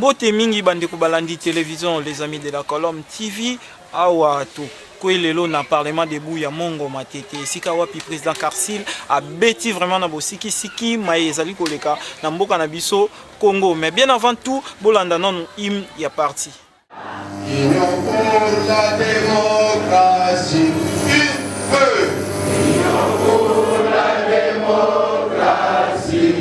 Mbote mingi bandeko balandi télévision les amis de la Colombe TV awa to kwelelo na parlement de Buya Mongo Matete sika wapi président Karsil a beti vraiment na bosiki siki maye ezali koleka na mboka na biso Congo, mais bien avant tout bolanda non hymne ya parti. Union pour la démocratie, Union pour la démocratie,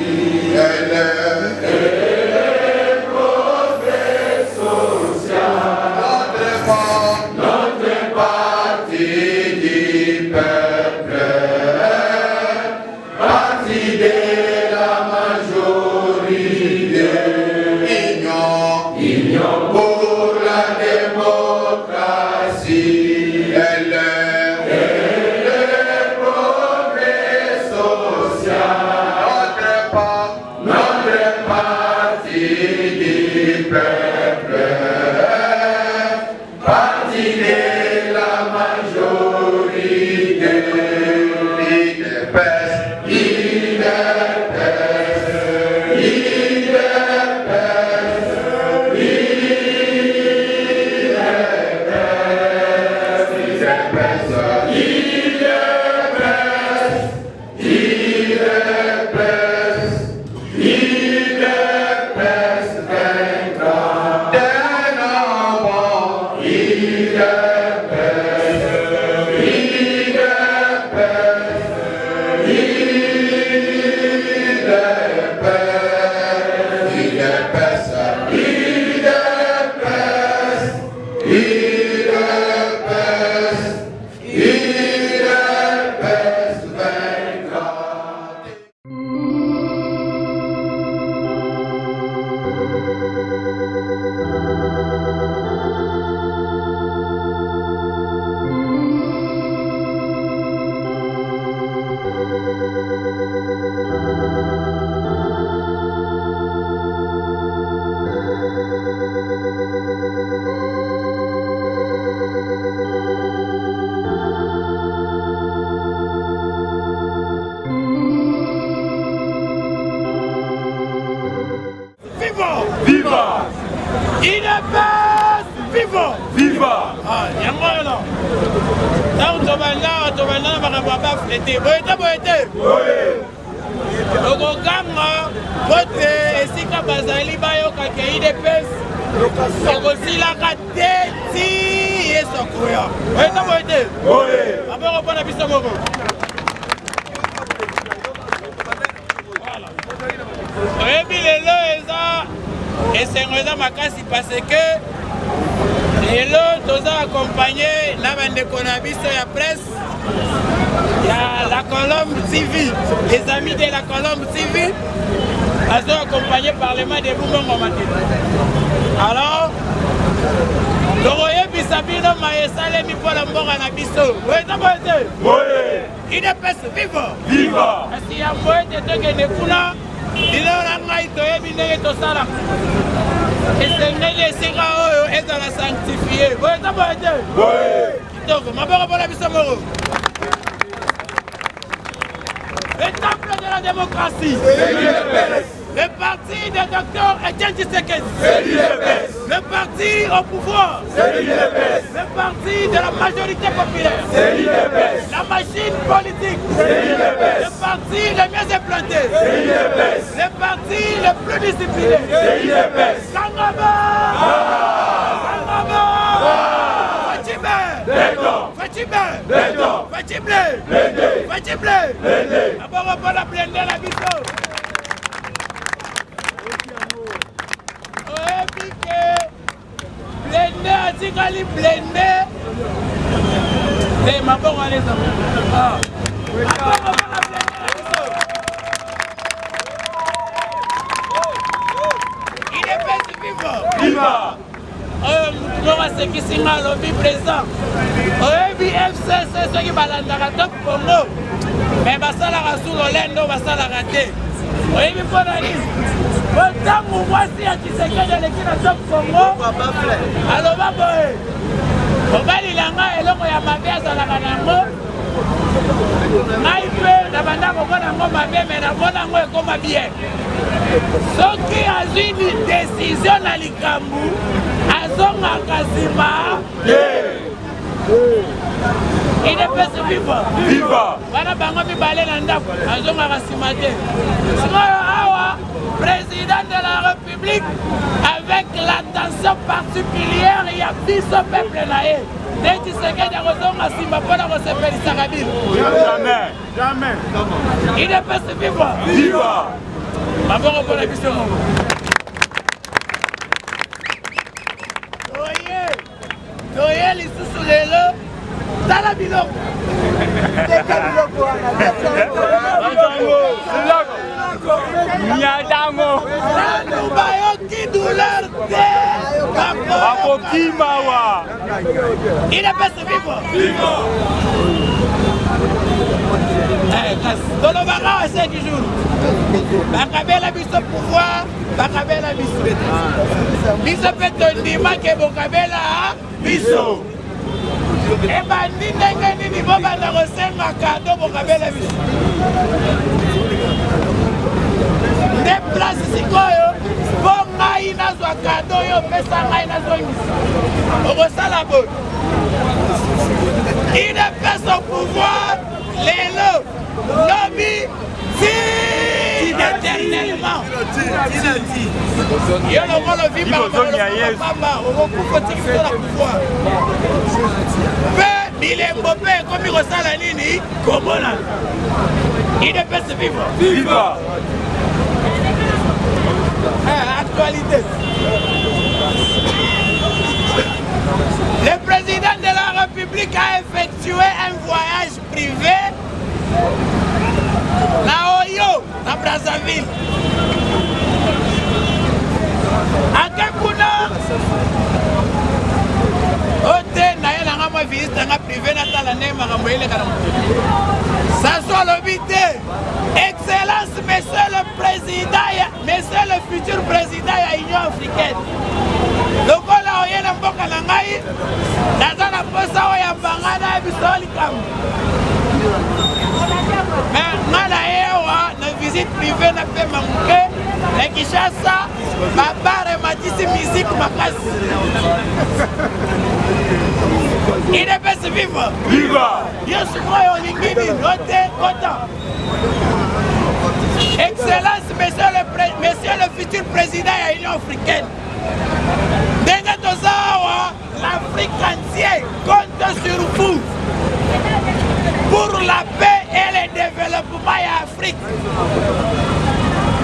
parce que les lots nous ont accompagnés la bande de Konabiso et la presse. Il y a la Colombe TV, les amis de la Colombe TV, elles sont accompagnés par les mains de Boumongo Matete. Alors, Doroye Bisabino Maïsale Mipola Mbora Nabiso. Oui, ça va être. Oui. Il est pas vivant. Vivant. Parce qu'il y a un moyen de te gagner Kuna. Il y a un moyen de te gagner Tosala. Et c'est une sera et dans la sanctifiée. Oui, ça va être. Oui. Donc, ma bonne bonne Bissamoro. Le temple de la démocratie. Le parti de Dr Etienne Tshisekedi. Le parti au pouvoir. Le parti de la majorité populaire. La machine politique. Le parti le mieux implanté. Le parti le plus discipliné. Sangaba. Sangaba. Fatibé. D'abord on va la blender la biseau. etikali blende mabongo aleza il est pesi viva moko asekisi nga alobi présent oyebi FCC soki balandaka top Congo me basalaka su lolendo basalaka te oyebi mpona nini po ntango mwasi ya Tshisekedi aleki na top Congo aloba boye obalila nga eloko ya mabe azalaka nango ngai mpe nabanda komona yango mabe me namona yango ekoma bien soki azwi desizio na likambo azongaka nsima idepesi viva wana bango mibale na ndako azongaka nsima te sikoyo awa président de la République avec l'attention particulière ya biso peuple na ye nde Tshisekedi akozonga nsima mpona kosepelisaka bino idepesi viva mabongo mpona biso moko toye lisusu lelo tala biloko nyadango nanu bayoki douleur te bakokimawa idepesi vivo tolobaka wa 5 jours bakabela biso pouvoir bakabela biso mpe tondima ke bokabela biso ebandi ndenge nini bobanda kosenga kado bokabela biso nde place sikoyo mpo ngai nazwa kado oyo opesa ngai nazongisa okosala boye idepesa pouvoir lelo lobi éternellement yo lokolo vimbaaba okokufa otikisa na pouvoir mpe bilembo mpe ekomi kosala nini komona idepesi viva actualité le président de la République a effectué un voyage privé na Oyo, na Brazzaville. Akakuna ote na yena ngama visite nga privé na tala nema ngamwele kana ça soit l'obité excellence monsieur le président monsieur le futur président ya Union africaine lokola oyena mboka na ngai naza na posa oya bangana biso likambo ngana yewa na visite privée na pe mamuke na Kinshasa babare matisi musique makasi idepesi viva yo sikoyo olingi nini ote kota excellence monsieur le futur président ya Union africaine ndenge toza awa l'Afrique entière compte sur vous pour la paix et le développement ya Afrique.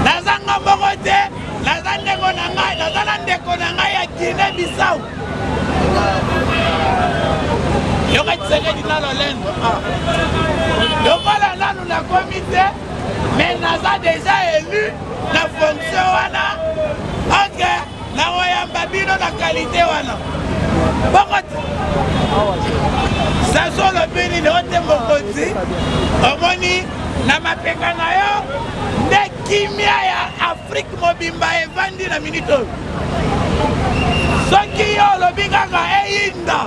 Nazanga moko te, naza ndeko na ngai ya Guinée Bissau. Yoka Tshisekedi na lolendo. Lokola nanu na comité, mais naza déjà élu na fonction wana. Ok, na oyamba bino na qualité wana. Bokoti. Saso le bini de ote mokoti omoni na mapeka na yo nde kimia ya Afrique mobimba evandi na minute soki yo olobi kaka eyinda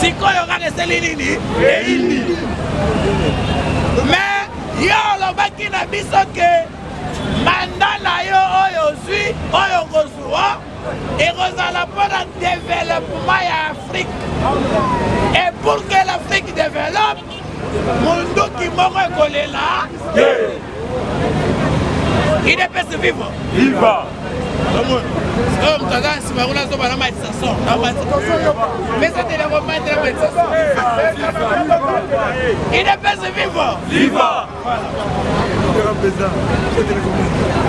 sikoyo kaka eseli nini eyindi me yo olobaki na biso ke manda na yo oyo ozwi oyo kozwa ekozala mpona développement ya Afrique. Et pour que l'Afrique développe, Mundo qui m'a collé là, il est pas vivre. Viva! Comme tu as dit, si on a un médecin, mais c'était le moment de la médecin. Il est pas vivre. Viva!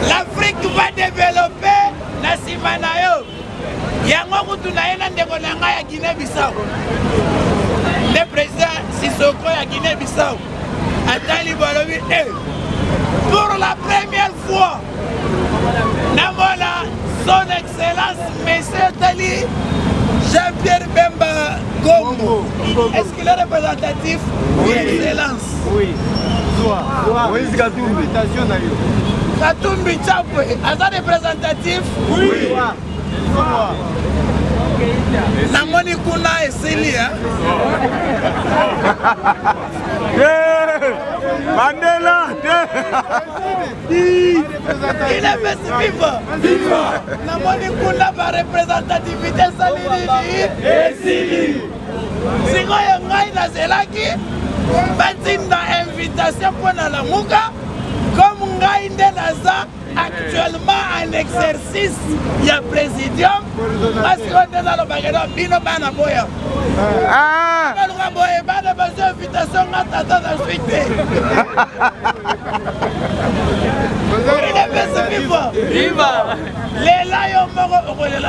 L'Afrique va développer Nassimanayo. Yango kutu na yena ndeko na ngai ya Guinée-Bissau. Le président Sissoko à Guinée-Bissau. Atali Bolobi, pour la première fois, Namola, son excellence, monsieur Tali Jean-Pierre Bemba Gombo. Est-ce qu'il est représentatif? Oui, excellence. Oui. Oui, c'est Katumbi. Katumbi Chapwe, est-ce représentatif? Oui. Namoni Kuna et Célia. Mandela. Il est vivant. Namoni Kuna va représentativité Salili et Sili. Si vous avez une invitation pour la Mouka, comme Ngaï Naza actuellement en exercice, il y a présidium. Parce qu'on est dans le bagage, Bino Banaboya. Invitation à suite. Viva! Les lions morts, les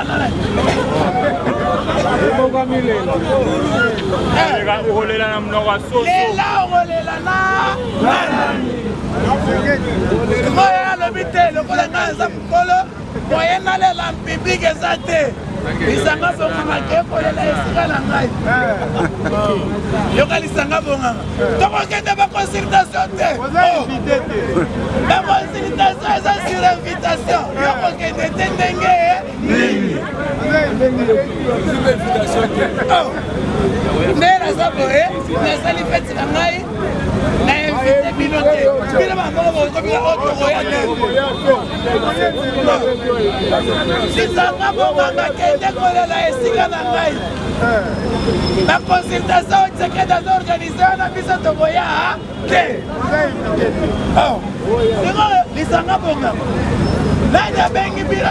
la consultation secrétaire organisée à la mise de Boya.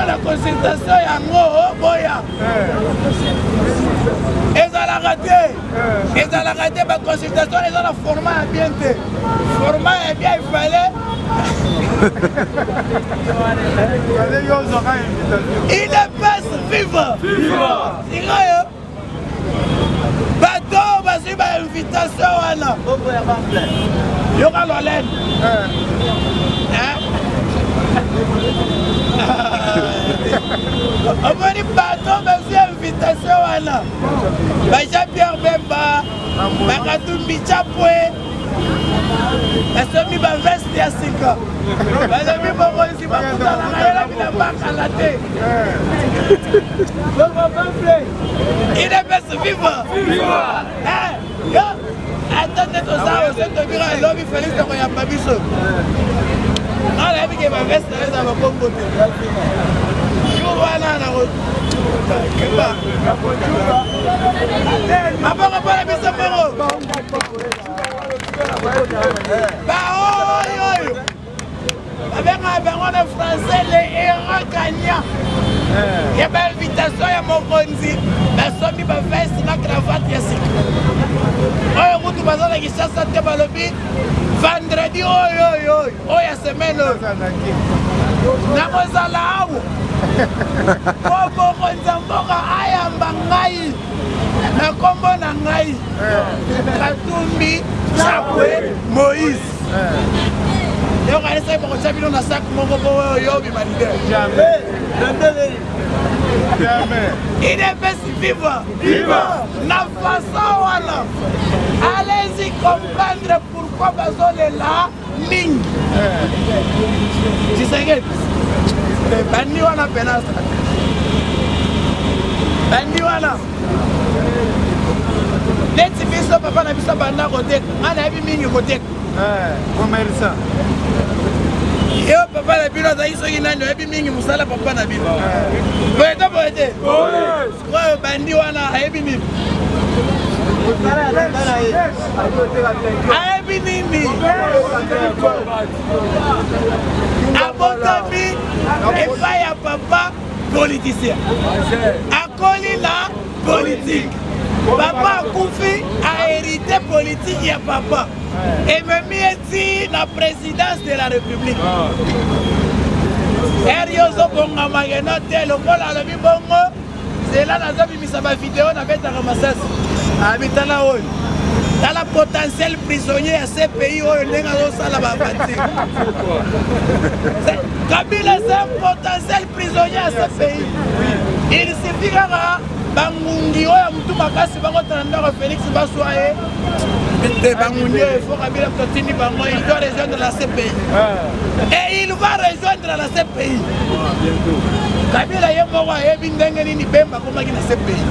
La consultation est Boya. Ils ont raté la consultation, ils ont la format bien. Format est bien, il fallait. Il est pas vivant. Bateau, vas-y, invitation. Il y aura l'olène. On va dire bateau, vas-y, invitation. Jean-Pierre Bemba, Katumbi Chapwe. Est-ce que va veste il y a 5 ans? Il est best vivant. Attendez tout ça, au centre de bureau, il lobby Félix de Royababiso. Non, la vie qui va veste, elle va compoter. Je vois là, la route. Ma parole, pas la mise à avec un français, les héros gagnants. Il y a une invitation à mon conzi. La somme va faire la cravate. Oh, vous avez dit que ça s'est développé vendredi. Oh, il y a semaine. Namozala. Como konzamboka ayamba ngai. Na kombo na ngai. Katumbi Chapwe Moïse. Il est vivant. La façon, allez-y comprendre pourquoi Bazol est là, ligne. Tu sais que Bandi wana penas. Bandi wana. Let's be so papa na bisa banda côté. Ana bi mingi côté. Commerçant. Yo papa na bino za iso kinani ebi mingi musala papa na bino. Boete boete. Kwa bandi wana ebi mingi. Ebi mingi. Abotami et pas ya papa politicien. Akoli la politique. Papa Koufi a hérité politique ya papa. Et même dit la présidence de la République. Eriozo bonga mageno te lokola lobi bongo c'est là nazobimisa bavideo nabetaka masasi abitala oyo tala potentiel prisonnier ya CPI oyo ndenge azosala bavanti Kabila c'est un potentiel prisonnier à CPI. Il suffit kaka bangungi oyo mutu makasi bakotala ndako Félix Bassoye de bangungi oyo faut Kabila continue bango il doit rejoindre la CPI et il va rejoindre la CPI. Kabila ye moko ayebi ndenge nini Bemba akomaki na CPI.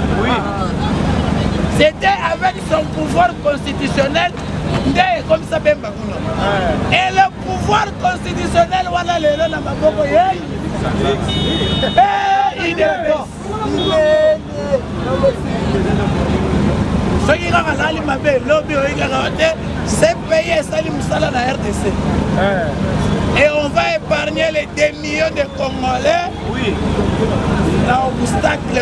C'était avec son pouvoir constitutionnel comme ça Bemba kuna. Et le pouvoir constitutionnel wala lelo na maboko ye il est ce qui a la limabe lobby c'est payé sali musala na RDC. Et on va épargner les 2 millions de Congolais. Oui. Là obstacle.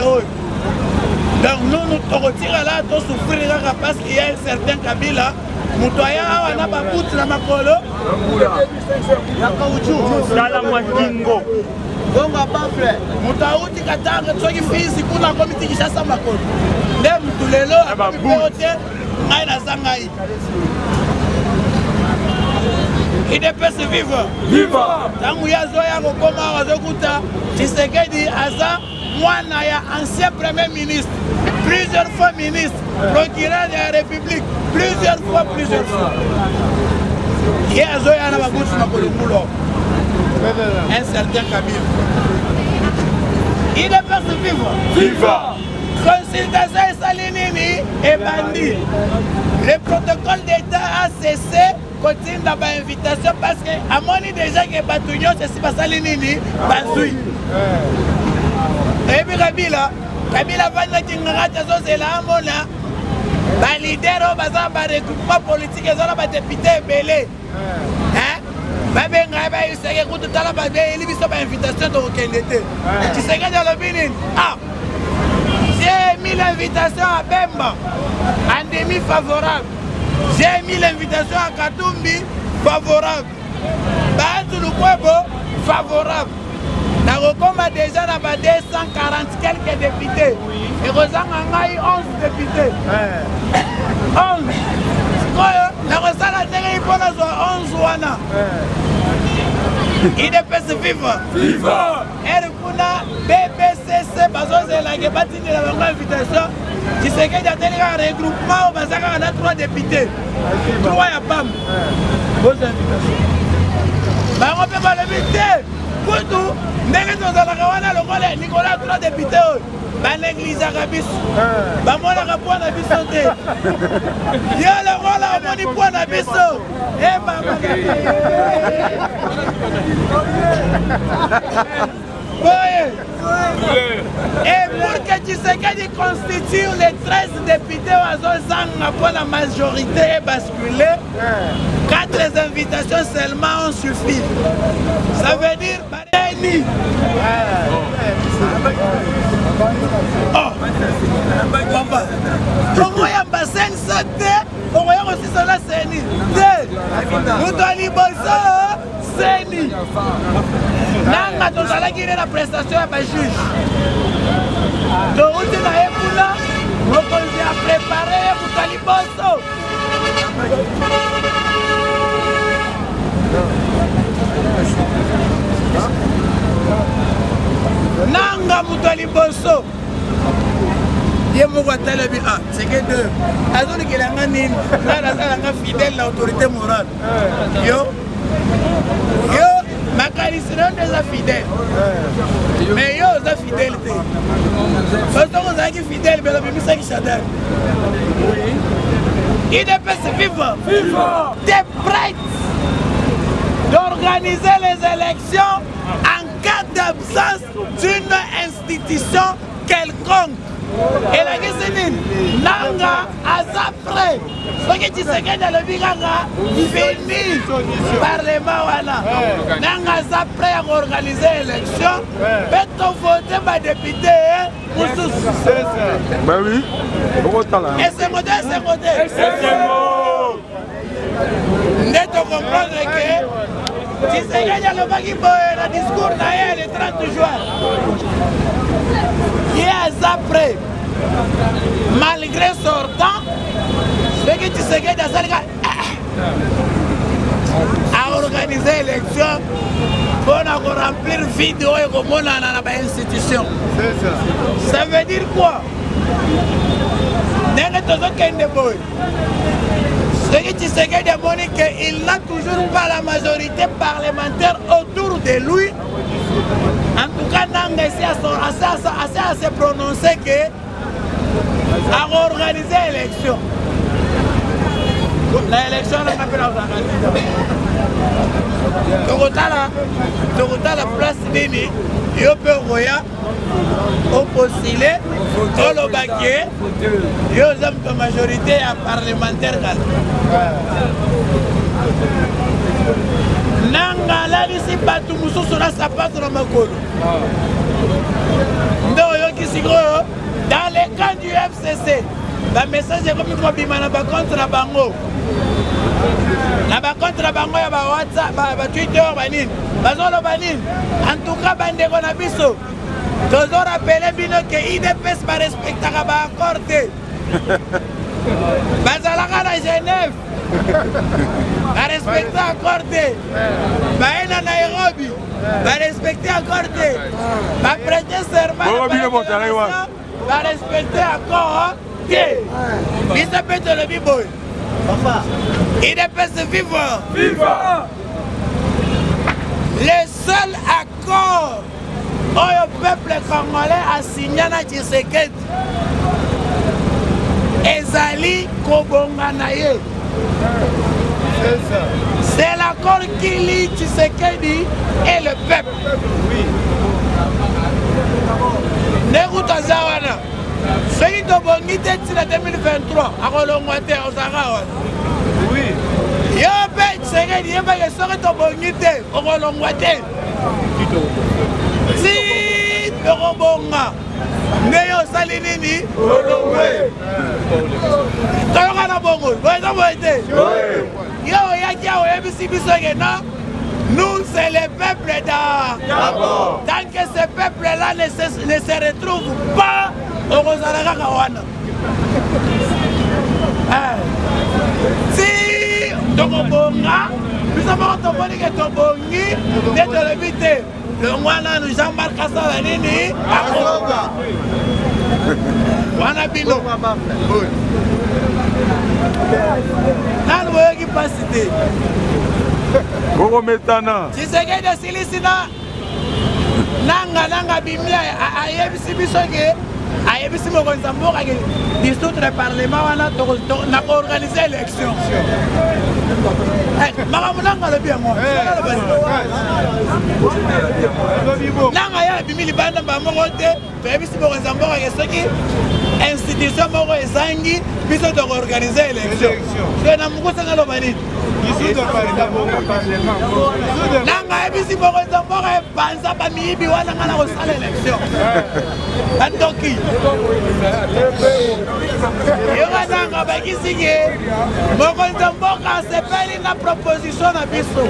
Donc nous retirons là, nous souffrir parce qu'il y a un certain Kabila. Nous avons un babout na makolo. Sala mwingo. Bonga bafle. Mutauti katanga tsoki fisi kuna komiti kishasa makolo. Ndem tulelo ababote ngai na sangai. IDPS vive. Vive. Tangu yazo ya kokoma wazokuta Tshisekedi aza mwana ya ancien premier ministre, plusieurs fois ministre, procureur de la République, plusieurs fois. Et Azoya n'a pas goûté un certain Kabila. Il est pas vivre. Viva. Consultation et Salinini et bandit. Le protocole d'État a cessé. Continue dans l'invitation parce que à mon avis déjà que Batougnon c'est pas Salinini, Bazoui. Et puis Kabila va qui ngata c'est là mona ba leader baza ba regroupement politique ezala ba député belé hein ba benga ba iseke kutu tala ba eli biso ba invitation de okendete tu sais que dans le binin j'ai mis l'invitation à Bemba en demi favorable, j'ai mis l'invitation à Katumbi favorable, ba tout le Kwebo favorable. Nous avons déjà 240 quelques députés. Et nous avons 11 députés. 11. Nous avons 11 wana. IDPS vive. Vive. Et nous avons BBCC, nous avons une invitation. Tu sais qu'il y a un regroupement où nous avons 3 députés. 3 à PAM. Vos invitations. On peut pas l'inviter. Pour tout, nous avons Nicolas 3 députés. L'église Arabis. Moi, la point d'abissoté. Il y a le rôle à mon point d'abisso. Et pour que tu sais qu'il constitue les 13 députés pour la majorité basculée, 4 invitations seulement ont suffi. Ça veut dire Baréni. Oh, papa. Comment y a un bassin sauté? Comment y a aussi cela Séni? Nous doit liboso Séni. Nanga tozala qui est la prestation à ma juge. Donc on est là pour là, on a préparé pour liboso. Nanga Moutali Bosso. Je me vois tellement bien. C'est que deux. Azoni qui l'a gagné. Là, la fidèle l'autorité morale. Yo, ma caricine des fidèles. Mais yo, c'est fidélité. Parce que vous êtes fidèle, mais le ministre qui s'adapte. Il est pas vivant. T'es prête d'organiser les élections en cas d'absence d'une institution quelconque. Et la question Nanga Azapre, ce que tu sais que dans le Biganga, fini Parlement voilà. Nanga Azapre à organiser l'élection, peut-on voter par député pour tous. Ben oui, et c'est modèle, c'est modèle. N'est-ce comprendre que tu sais qu'il y a le discours le 30 juin. Il y a après, malgré sortant, ce que tu sais que à organiser l'élection pour remplir le vide dans l'institution. Ça veut dire quoi? Ce que tu sais qu'il n'a toujours pas la majorité parlementaire autour de lui. En tout cas, Nanga ici a se prononcé que à organiser l'élection. L'élection, on a fait la place Nini, il peut au postulé, au baquet, il y a une majorité parlementaire. Nanga la ici batu mususu na sapato na makolo. Ndo yoki sigoro dans les camps du FCC. Le message est comme quoi bimana ba contre bango. Na ba contre bango ya ba WhatsApp, ba Twitter banine. Bazolo banine. En tout cas bande ko na biso. Toujours rappeler bino que IDPS ba respectera ba accordé. Bazalaka na Genève. Va respecter accordé. Va aller à Nairobi. Va respecter accordé. Va prêter serment. Va respecter accordé. Il s'appelle le Bible. Il est pas vivant. Le seul accord où le peuple congolais a signé à Tshisekedi. Ezali Kobonganaye. C'est l'accord qui lie Tshisekedi et le peuple. Neruta Zawana. Celui de Bongite en 2023, à Rolongwate, au Sahara. Oui. Yopé Tshisekedi, yopé Yesore de Bongite, au Rolongwate. Si, Dorobonga. Neyo Salinini, Rolongwe. Toyokana Bongo, vous avez été. Nous, c'est le peuple d'abord. Tant que ce peuple-là ne se retrouve pas au Rosalaga Kawana. Si Tokobonga, nous avons entendu que Tobongi d'être le vite. Le Mwana nous Jean-Marc Kassalanini à Konga. Wana Bino. Nan voyez qui passe cité. Tu sais que de Silicina Nanga Bimia a yebisi bisoke a yebisi mokonzambo ka dissoudre le parlement wana na organiser l'élection. Makamulanga le bien moi. Nanga ya bimili banda ba mokote to yebisi mokonzambo ka soki institution moko ezangi biso to organiser l'élection. C'est na mukosa ngalo bani. Nanga ebisi mokonzambo ka banza ba mibi wana ngala ko sala élection. Andoki. Yoga nanga ba kisige mokonzambo ka sepeli na proposition na biso.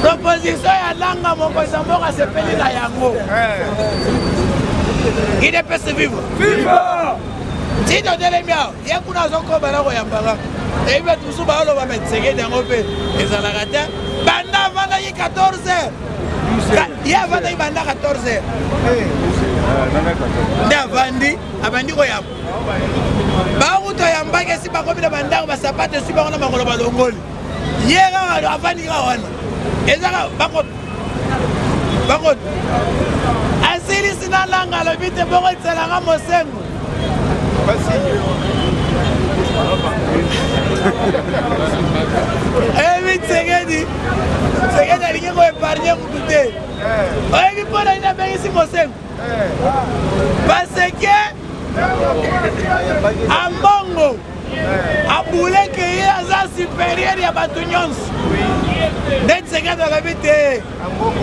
Proposition ya nanga mokonzambo ka sepeli na yango. Il est pas vivre. Viva! Si tu as des miens, il y a un peu de temps pour aller et il va tout se battre, on va mettre ces gars dans le pays. Et ça l'a raté. Banda va d'ailleurs 14h. Il y a Banda 14h. Il y a Bandi, à Bandi Royam. Baruto Yamba, qui est pas comme le Banda, va s'abattre sur le Bangol. Hier, à Bandi Rawan. Et ça, Bakot. Asili sina langa le bite bongo tselanga mosengo. Vite Tshisekedi alingi ko épargner mutu te. Oyebi mpona nini abengisi mosengo. Parce que ambongo abule ke ye aza supérieur ya bato nyonso. Nde Tshisekedi alobi te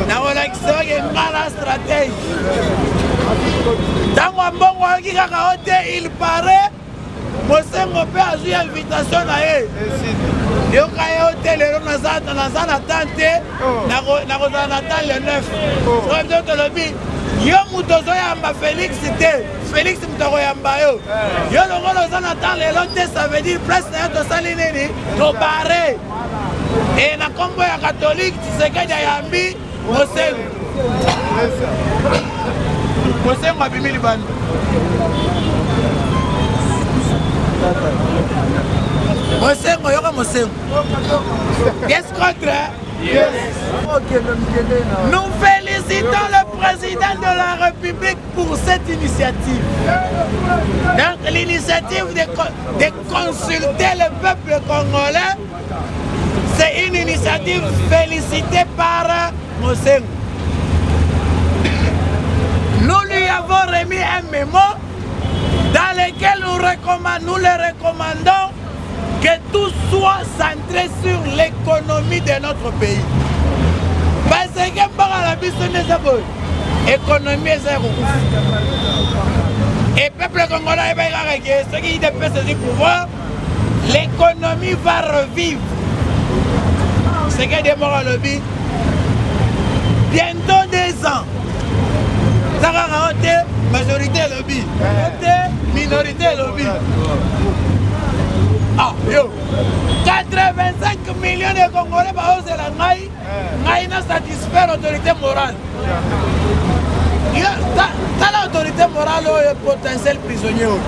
nakolakisaki ngala stratège. Ntango ambongo ayoki kaka o te il paraît Mosengo pe azwi invitation na ye. Yo kaya hotel lelo naza na tante nakozala na tante le 9. Soki tolobi yo mutu ozoyamba Félix te. Félix mutu akoyamba yo. Yo longola oza na tante lelo te, ça veut dire place na yo tosali nini tobare. Et na kombo ya catholique Tshisekedi ayambi Mosengo. Mosengo abimi libanda. Mosengo yoka Mosengo. Yes contre? Yes. Nous félicitons le président de la République pour cette initiative. Donc l'initiative de consulter le peuple congolais, c'est une initiative félicitée par Mosengo. Nous lui avons remis un mémo dans lequel nous le recommandons que tout soit centré sur l'économie de notre pays. Parce que par la l'économie est et le peuple congolais, ce qui dépasse du pouvoir, l'économie va revivre. Ce qui est démoré le lobby. Bientôt 2 ans. Ça va majorité lobby. Minorité lobby. Ah, yo. 85 millions de Congolais c'est la Naï. Naï n'a satisfait l'autorité morale. T'as l'autorité morale ou le potentiel prisonnier.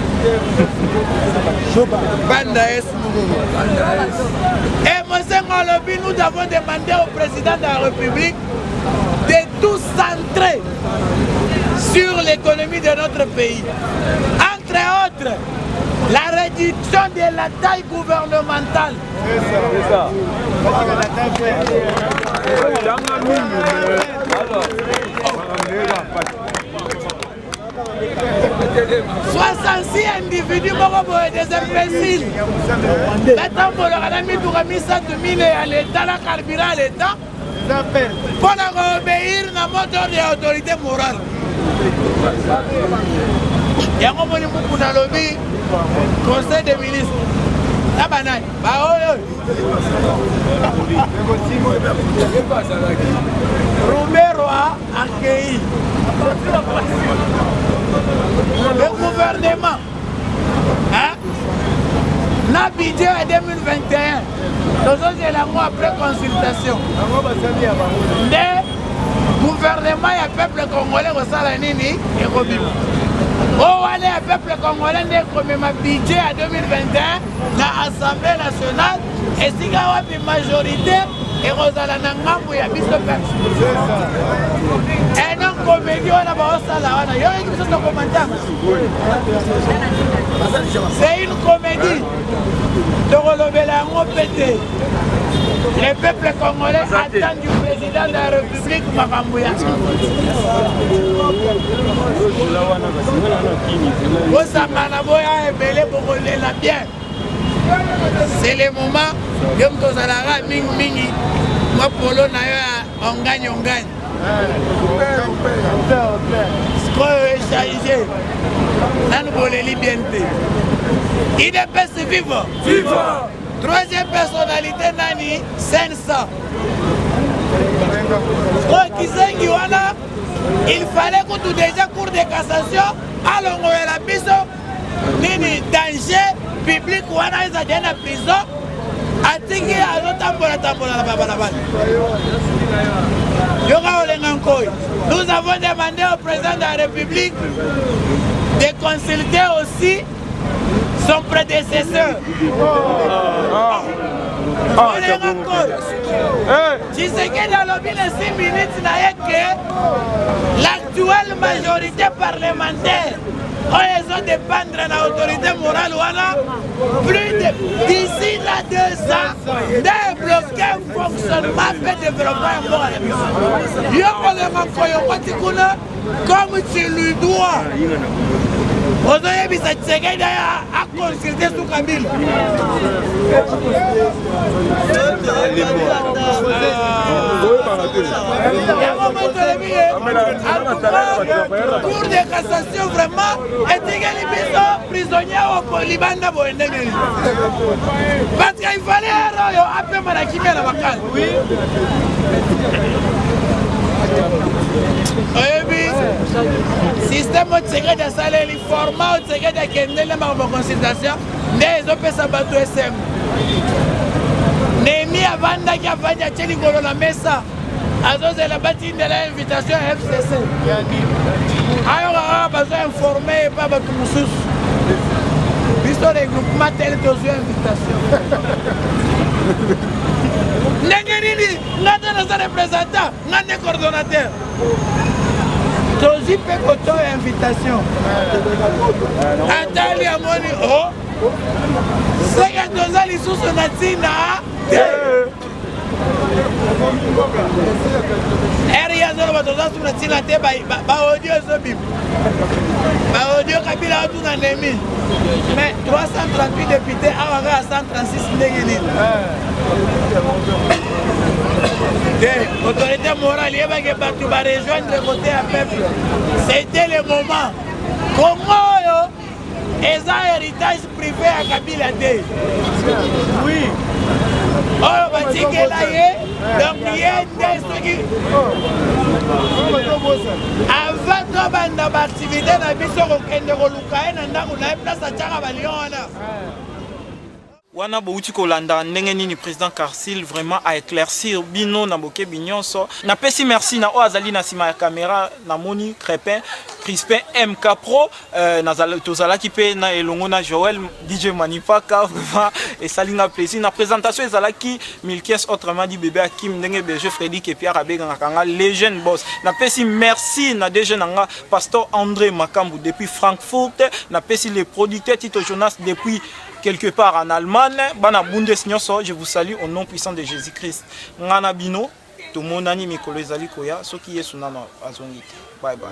Et Mosengo lobby, nous avons demandé au président de la République de tout centrer sur l'économie de notre pays. Entre autres, la réduction de la taille gouvernementale. C'est ça. 66 individus des imbéciles. Maintenant, pour leur mis ça de mine à l'État, la carburant à l'État, pour obéir à notre autorité morale. Il y a un moment où dans le lobby, conseil des ministres. La banane. Romero a accueilli le gouvernement. La budget en 2021. Nous avons après consultation. Le gouvernement et le peuple congolais au Salanini et Robim. Oh, allez, le peuple congolais comme ma budget en 2021 l'Assemblée nationale et si il y a une majorité et Rosala Nangambo y a bis de personnes. Et non comédie on a pas ça là, il y a une chose de commentaire. C'est une comédie de relever la pété. Le peuple congolais attend du président de la République Makambouya. C'est le moment où mingi moi polo na yo on gagne. Ce qu'on est chargé, nous voulons liberté. Il est best vivant. Vivant. Troisième personnalité nani Sensa. Il fallait que tout déjà cour de cassation allons la prison. Nini danger public ou ana ils ont la prison. Atiki à tambola la nous avons demandé au président de la République de consulter aussi son prédécesseur. Tshisekedi a lobby les 6 minutes que l'actuelle majorité parlementaire ils ont dépendre de l'autorité morale d'ici là 2 ans débloquer un fonctionnement et développement comme tu lui dois. ozoyebisa Tshisekedi aconsulte sous Kabila Cour de cassation vraiment etikeli biso prisonnier au Libanda boendengeli parce qu'il fallait oyo apema na kimia na makala oyebi système Tshisekedi asaleli format Tshisekedi akendele makambo consultation nde ezopesa bato SM Nemi avandaki avandi atie likolo na mesa azozela batindela invitation ya FCC ayokaka bazwa informe epa bato mosusu biso regroupement tel tozwa invitation ndenge nini nga te naza représentant nga nde coordonnateur tozwi mpe kotoya invitation atali amoni o seke toza lisusu na ntina eri yazoloba toza su na ntina te baaudio ezobima baaudio Kabila otuna Nemi mais 338 députés awaka ya 136 ndenge nini te autorité morale yebaki bato barejoindre côté ya peuple c'était le moment Congo oyo eza héritage privé ya Kabila te oui oyo batikela ye donc ye nde soki avant tobanda baaktivité na biso kokende koluka ye na ndako na ye place atiaka balion wana bouti kolanda ndenge nini président Karsil vraiment a éclaircir bino na boke binyonso na pesi merci na o azali na sima ya caméra na moni Crépin Crispin MK Pro na tozalaki pe na elongo na Joël DJ Manipaka vraiment et salinga plaisir na présentation ezalaki Milkies autrement dit bébé Hakim ndenge berger Frédéric et Pierre Abega ngakanga les jeunes boss na pesi merci na des jeunes nga pasteur André Makambu depuis Francfort na pesi les producteurs Tito Jonas depuis quelque part en Allemagne, bana Bundesnyoso, je vous salue au nom puissant de Jésus-Christ. Ngana bino, to monani mikolo ezali koya, soki yesu nana azongite. Bye bye.